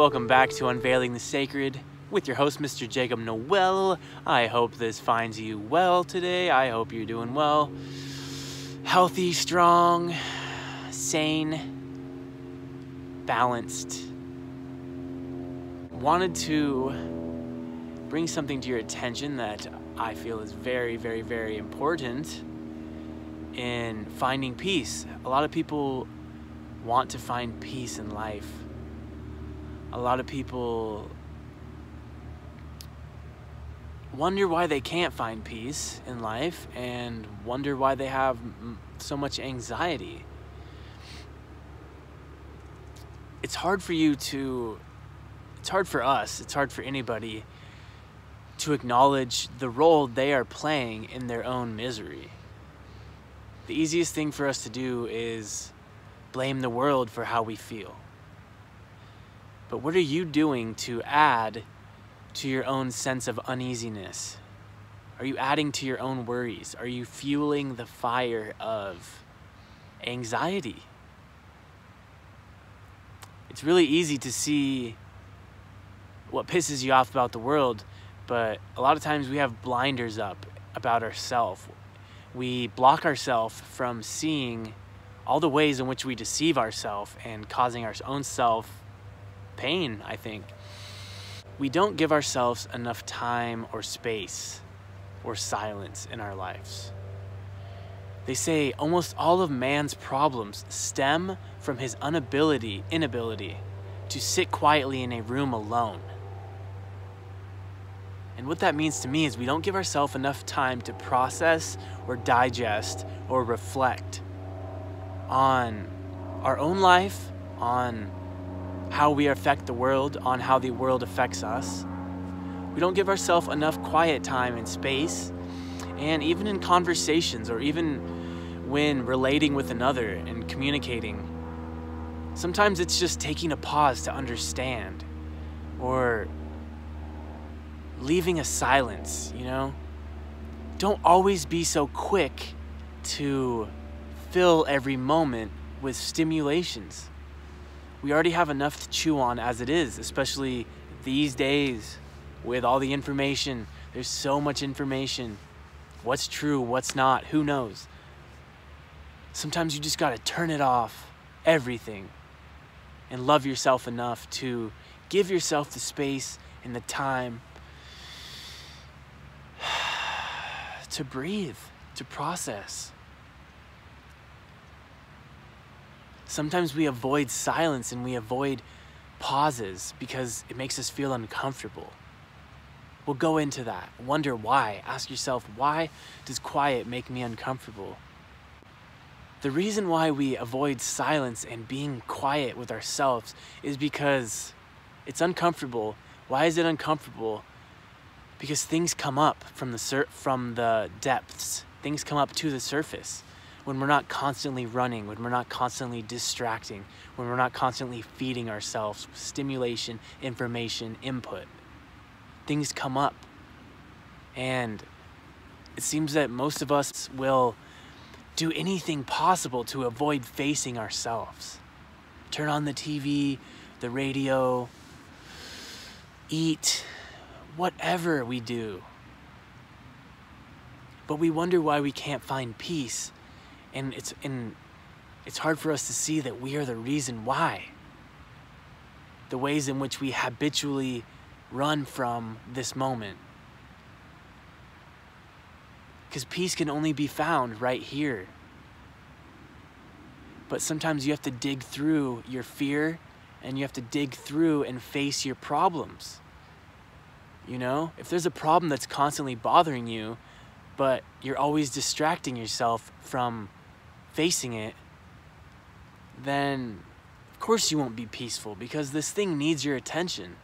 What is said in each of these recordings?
welcome back to Unveiling the Sacred with your host, Mr. Jacob Noel. I hope this finds you well today. I hope you're doing well. Healthy, strong, sane, balanced. Wanted to bring something to your attention that I feel is very, very, very important in finding peace. A lot of people want to find peace in life. A lot of people wonder why they can't find peace in life and wonder why they have so much anxiety. It's hard for us, it's hard for anybody to acknowledge the role they are playing in their own misery. The easiest thing for us to do is blame the world for how we feel. But what are you doing to add to your own sense of uneasiness? Are you adding to your own worries? Are you fueling the fire of anxiety? It's really easy to see what pisses you off about the world, but a lot of times we have blinders up about ourselves. We block ourselves from seeing all the ways in which we deceive ourselves and causing our own self pain, I think. We don't give ourselves enough time or space or silence in our lives. They say almost all of man's problems stem from his inability to sit quietly in a room alone. And what that means to me is we don't give ourselves enough time to process or digest or reflect on our own life, on how we affect the world, on how the world affects us. We don't give ourselves enough quiet time and space, and even in conversations or even when relating with another and communicating, sometimes it's just taking a pause to understand or leaving a silence, Don't always be so quick to fill every moment with stimulations. We already have enough to chew on as it is, especially these days with all the information. There's so much information. What's true, what's not, who knows? Sometimes you just gotta turn it off, everything, and love yourself enough to give yourself the space and the time to breathe, to process. Sometimes we avoid silence and we avoid pauses because it makes us feel uncomfortable. We'll go into that. Wonder why. Ask yourself, why does quiet make me uncomfortable? The reason why we avoid silence and being quiet with ourselves is because it's uncomfortable. Why is it uncomfortable? Because things come up from the depths. Things come up to the surface. When we're not constantly running, when we're not constantly distracting, when we're not constantly feeding ourselves with stimulation, information, input, things come up. And it seems that most of us will do anything possible to avoid facing ourselves. Turn on the TV, the radio, eat, whatever we do. But we wonder why we can't find peace. And it's hard for us to see that we are the reason why. The ways in which we habitually run from this moment. Because peace can only be found right here. But sometimes you have to dig through your fear and you have to dig through and face your problems. If there's a problem that's constantly bothering you, but you're always distracting yourself from facing it, then of course you won't be peaceful because this thing needs your attention.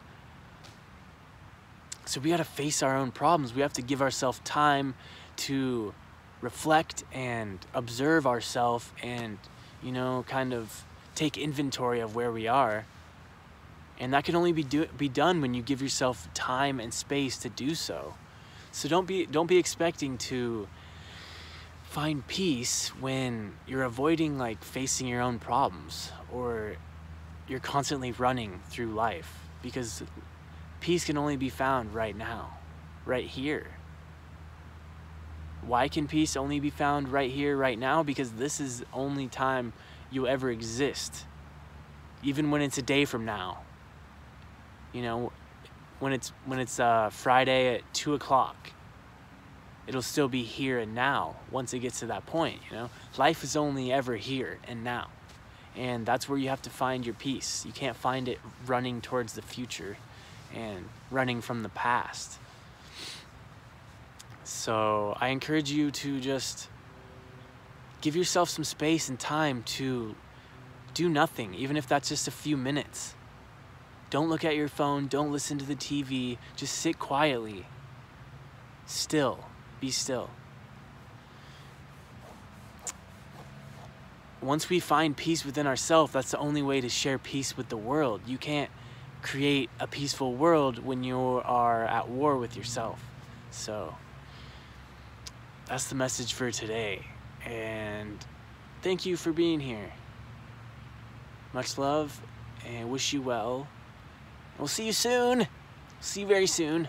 So we got to face our own problems. We have to give ourselves time to reflect and observe ourselves and, kind of take inventory of where we are. And that can only be done when you give yourself time and space to do so. So don't be expecting to find peace when you're avoiding facing your own problems or you're constantly running through life. because peace can only be found right now, right here. Why can peace only be found right here, right now? Because this is the only time you'll ever exist. Even when it's a day from now. You know, when it's Friday at 2 o'clock, it'll still be here and now once it gets to that point, you know? Life is only ever here and now. And that's where you have to find your peace. You can't find it running towards the future and running from the past. So I encourage you to just give yourself some space and time to do nothing, even if that's just a few minutes. Don't look at your phone, don't listen to the TV, just sit quietly. Still, be still. Once we find peace within ourselves, that's the only way to share peace with the world. You can't create a peaceful world when you are at war with yourself. So that's the message for today. And thank you for being here. Much love and wish you well. We'll see you soon. See you very soon.